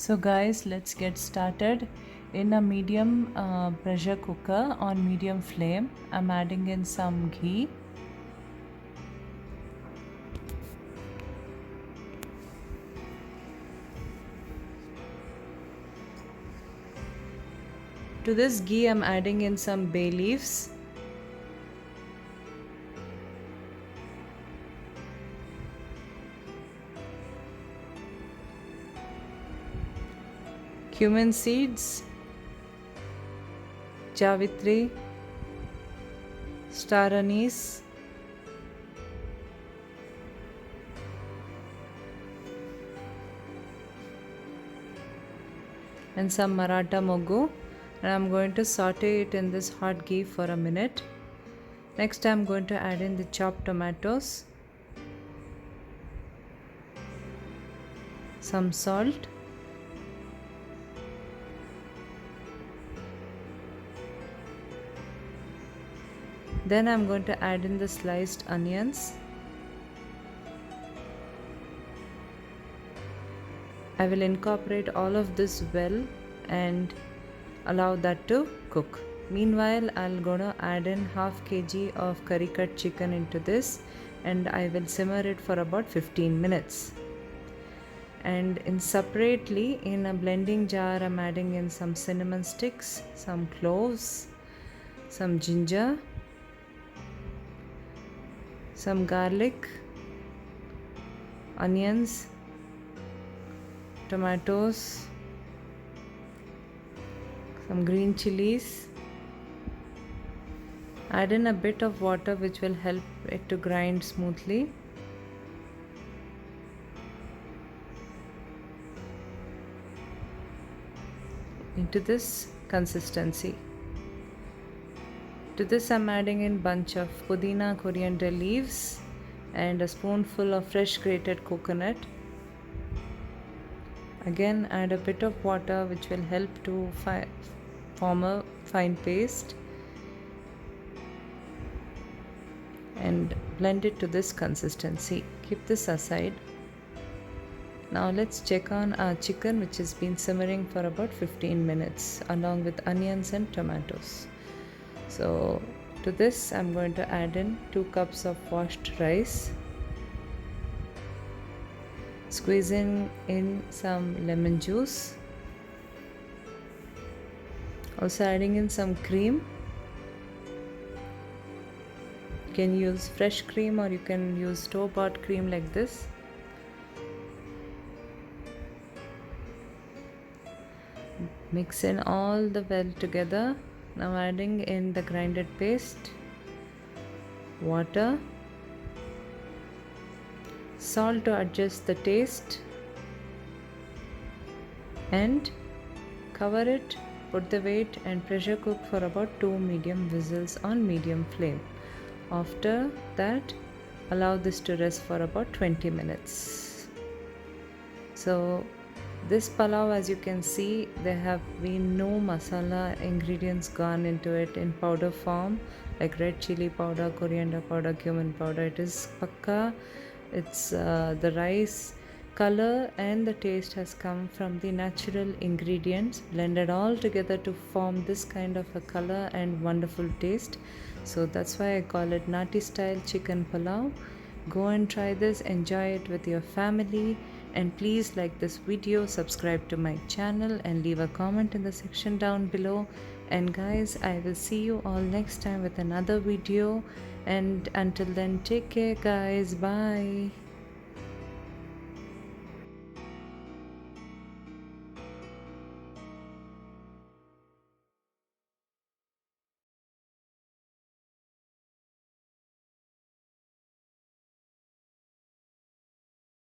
So guys, let's get started. In a medium pressure cooker on medium flame, I'm adding in some ghee. To this ghee, I'm adding in some bay leaves. Cumin seeds, JAVITRI, star anise, and some MARATA MOGGU, and I'm going to saute it in this hot ghee for a minute. Next I'm going to add in the chopped tomatoes, some salt, then I'm going to add in the sliced onions. I will incorporate all of this well and allow that to cook. Meanwhile, I'm gonna add in half kg of curry cut chicken into this, and I will simmer it for about 15 minutes. And separately in a blending jar, I'm adding in some cinnamon sticks, some cloves, some ginger, some garlic, onions, tomatoes, some green chilies. Add in a bit of water which will help it to grind smoothly. Into this consistency. To this I'm adding in bunch of pudina, coriander leaves and a spoonful of fresh grated coconut. Again add a bit of water which will help to form a fine paste and blend it to this consistency. Keep this aside. Now let's check on our chicken, which has been simmering for about 15 minutes along with onions and tomatoes. So to this I'm going to add in 2 cups of washed rice, squeezing in some lemon juice, also adding in some cream. You can use fresh cream or you can use store-bought cream like this. Mix in all the well together. Now adding in the grinded paste, water, salt to adjust the taste, and cover it, put the weight and pressure cook for about 2 medium whistles on medium flame. After that, allow this to rest for about 20 minutes. So this pulao, as you can see, there have been no masala ingredients gone into it in powder form like red chili powder, coriander powder, cumin powder. It is pakka. It's the rice color and the taste has come from the natural ingredients blended all together to form this kind of a color and wonderful taste. So that's why I call it Nati style chicken pulao. Go and try this, enjoy it with your family, and please like this video, subscribe to my channel and leave a comment in the section down below. And guys, I will see you all next time with another video, and until then, take care guys, bye.